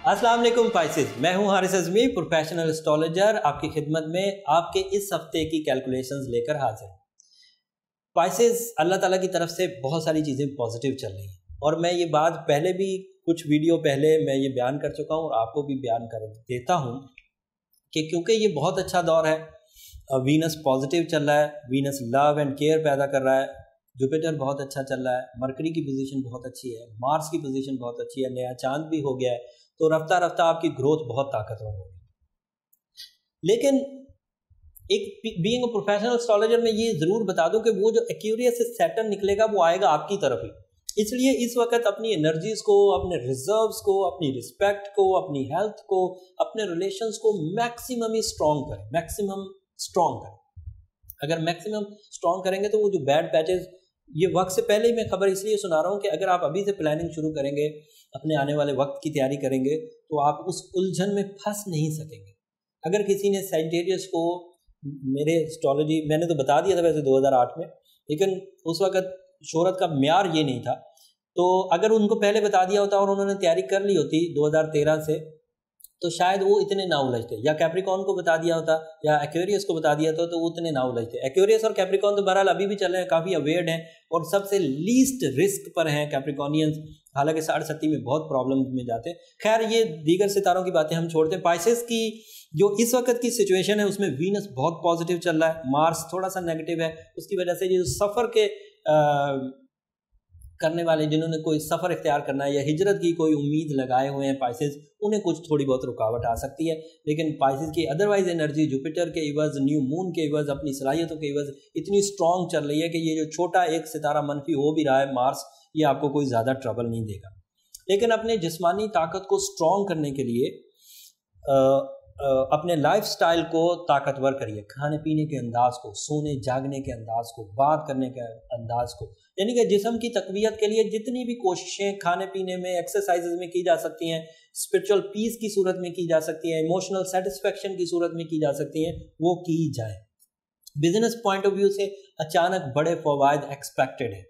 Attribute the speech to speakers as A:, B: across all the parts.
A: अस्सलाम वालेकुम पाइसेस, मैं हूं हारिस अज़मी, प्रोफेशनल एस्ट्रोलॉजर, आपकी खिदमत में आपके इस हफ्ते की कैलकुलेशंस लेकर हाजिर हूं। पाइसेस, अल्लाह ताला की तरफ से बहुत सारी चीज़ें पॉजिटिव चल रही हैं और मैं ये बात पहले भी कुछ वीडियो पहले मैं ये बयान कर चुका हूं और आपको भी बयान कर देता हूं कि क्योंकि ये बहुत अच्छा दौर है, वीनस पॉजिटिव चल रहा है, वीनस लव एंड केयर पैदा कर रहा है, जुपिटर बहुत अच्छा चल रहा है, मरकरी की पोजीशन बहुत अच्छी है, मार्स की पोजीशन बहुत अच्छी है, नया चांद भी हो गया है, तो रफ्ता रफ्ता आपकी ग्रोथ बहुत ताकतवर होगी। लेकिन एक बीइंग अ प्रोफेशनल एस्ट्रोलॉजर में ये ज़रूर बता दूं कि वो जो एक्यूरियस से सैटर्न निकलेगा वो आएगा आपकी तरफ ही। इसलिए इस वक्त अपनी एनर्जीज को, अपने रिजर्व्स को, अपनी रिस्पेक्ट को, अपनी हेल्थ को, अपने रिलेशंस को मैक्सिमम ही स्ट्रॉन्ग करें, मैक्सिमम स्ट्रॉन्ग करें। अगर मैक्सिमम स्ट्रॉन्ग करेंगे तो वो जो बैड पैचेस, ये वक्त से पहले ही मैं खबर इसलिए सुना रहा हूँ कि अगर आप अभी से प्लानिंग शुरू करेंगे, अपने आने वाले वक्त की तैयारी करेंगे, तो आप उस उलझन में फंस नहीं सकेंगे। अगर किसी ने सेजिटेरियस को, मेरे एस्ट्रोलॉजी मैंने तो बता दिया था वैसे 2008 में, लेकिन उस वक्त शोहरत का म्यार ये नहीं था, तो अगर उनको पहले बता दिया होता और उन्होंने तैयारी कर ली होती 2013 से, तो शायद वो इतने ना उलझते। या कैप्रिकॉर्न को बता दिया होता या एक्वेरियस को बता दिया होता तो वो इतने ना उलझते। एक्वेरियस और कैप्रिकॉर्न तो बहरहाल अभी भी चल रहे हैं, काफ़ी अवेयर्ड हैं और सबसे लीस्ट रिस्क पर हैं कैप्रिकॉर्नियंस, हालांकि 60-70 में बहुत प्रॉब्लम में जाते हैं। खैर, ये दीगर सितारों की बातें हम छोड़ते हैं। पाइसेस की जो इस वक्त की सिचुएशन है उसमें वीनस बहुत पॉजिटिव चल रहा है, मार्स थोड़ा सा नेगेटिव है, उसकी वजह से ये सफ़र के करने वाले, जिन्होंने कोई सफ़र इख्तियार करना है या हिजरत की कोई उम्मीद लगाए हुए हैं पाइसेस, उन्हें कुछ थोड़ी बहुत रुकावट आ सकती है। लेकिन पाइसेस की अदरवाइज एनर्जी जुपिटर के इवज़, न्यू मून के इवज़, अपनी सलाहियतों के इवज़ इतनी स्ट्रॉन्ग चल रही है कि ये जो छोटा एक सितारा मनफी हो भी रहा है मार्स, ये आपको कोई ज़्यादा ट्रबल नहीं देगा। लेकिन अपने जिस्मानी ताकत को स्ट्रॉन्ग करने के लिए अपने लाइफ स्टाइल को ताकतवर करिए, खाने पीने के अंदाज को, सोने जागने के अंदाज को, बात करने के अंदाज को, यानी कि जिस्म की तकवियत के लिए जितनी भी कोशिशें खाने पीने में, एक्सरसाइजेज में की जा सकती हैं, स्पिरिचुअल पीस की सूरत में की जा सकती हैं, इमोशनल सेटिस्फेक्शन की सूरत में की जा सकती हैं, वो की जाए। बिजनेस पॉइंट ऑफ व्यू से अचानक बड़े फवायद एक्सपेक्टेड है,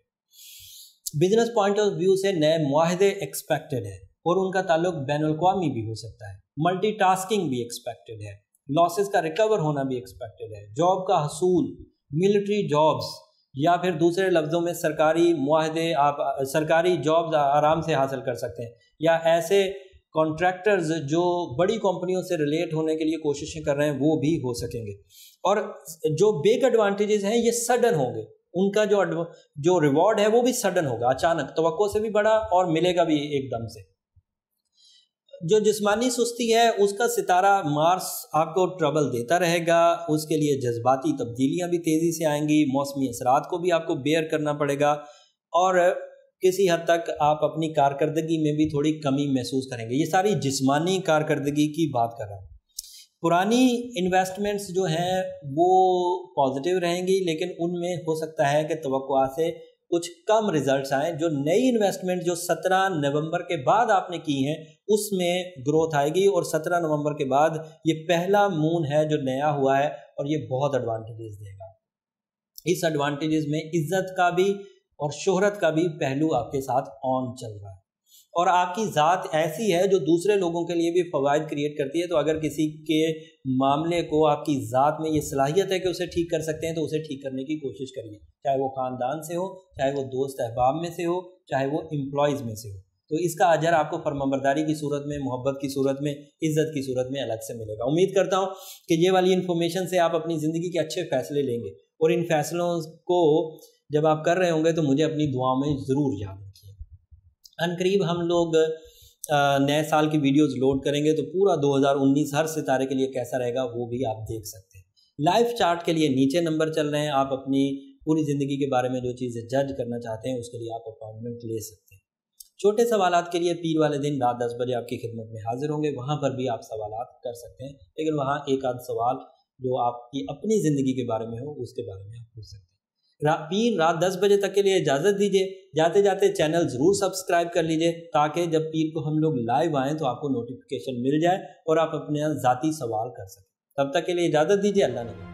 A: बिजनेस पॉइंट ऑफ व्यू से नए मुआहदे एक्सपेक्टेड है और उनका ताल्लुक बैनुल-अक़वामी भी हो सकता है। मल्टीटास्किंग भी एक्सपेक्टेड है, लॉसेस का रिकवर होना भी एक्सपेक्टेड है, जॉब का हसूल, मिलिट्री जॉब्स या फिर दूसरे लफ्ज़ों में सरकारी मुआहदे, आप सरकारी जॉब्स आराम से हासिल कर सकते हैं, या ऐसे कॉन्ट्रैक्टर्स जो बड़ी कंपनियों से रिलेट होने के लिए कोशिशें कर रहे हैं वो भी हो सकेंगे। और जो बिग एडवांटेजेस हैं ये सडन होंगे, उनका जो रिवॉर्ड है वो भी सडन होगा, अचानक, तवक्को से भी बड़ा और मिलेगा भी एकदम से। जो जिस्मानी सुस्ती है उसका सितारा मार्स आपको ट्रबल देता रहेगा, उसके लिए जज्बाती तब्दीलियां भी तेज़ी से आएंगी, मौसमी असरात को भी आपको बेयर करना पड़ेगा और किसी हद तक आप अपनी कारकर्दगी में भी थोड़ी कमी महसूस करेंगे। ये सारी जिस्मानी कारकर्दगी की बात कर रहा हूँ। पुरानी इन्वेस्टमेंट्स जो हैं वो पॉजिटिव रहेंगी, लेकिन उनमें हो सकता है कि तवक्को से कुछ कम रिजल्ट्स आए। जो नई इन्वेस्टमेंट जो 17 नवंबर के बाद आपने की हैं उसमें ग्रोथ आएगी और 17 नवंबर के बाद ये पहला मून है जो नया हुआ है और ये बहुत एडवांटेजेस देगा। इस एडवांटेजेस में इज्जत का भी और शोहरत का भी पहलू आपके साथ ऑन चल रहा है और आपकी ज़ात ऐसी है जो दूसरे लोगों के लिए भी फ़वाइद क्रिएट करती है। तो अगर किसी के मामले को आपकी ज़ात में ये सलाहियत है कि उसे ठीक कर सकते हैं तो उसे ठीक करने की कोशिश करिए, चाहे वो ख़ानदान से हो, चाहे वो दोस्त अहबाब में से हो, चाहे वो एम्प्लॉयज़ में से हो। तो इसका अजर आपको फरमाबरदारी की सूरत में, मोहब्बत की सूरत में, इज़्ज़त की सूरत में अलग से मिलेगा। उम्मीद करता हूँ कि ये वाली इन्फॉर्मेशन से आप अपनी ज़िंदगी के अच्छे फ़ैसले लेंगे और इन फ़ैसलों को जब आप कर रहे होंगे तो मुझे अपनी दुआओं में ज़रूर याद रखिए। अनकरीब हम लोग नए साल की वीडियोस लोड करेंगे तो पूरा 2019 हर सितारे के लिए कैसा रहेगा वो भी आप देख सकते हैं। लाइफ चार्ट के लिए नीचे नंबर चल रहे हैं, आप अपनी पूरी ज़िंदगी के बारे में जो चीज़ें जज करना चाहते हैं उसके लिए आप अपॉइंटमेंट ले सकते हैं। छोटे सवालात के लिए पीर वाले दिन रात 10 बजे आपकी खिदमत में हाजिर होंगे, वहाँ पर भी आप सवालात कर सकते हैं, लेकिन वहाँ एक आध सवाल जो आपकी अपनी ज़िंदगी के बारे में हो उसके बारे में आप पूछ सकते हैं। पीर रात 10 बजे तक के लिए इजाज़त दीजिए। जाते जाते चैनल ज़रूर सब्सक्राइब कर लीजिए ताकि जब पीर को हम लोग लाइव आएँ तो आपको नोटिफिकेशन मिल जाए और आप अपने ज़ाती सवाल कर सकें। तब तक के लिए इजाज़त दीजिए। अल्लाह ने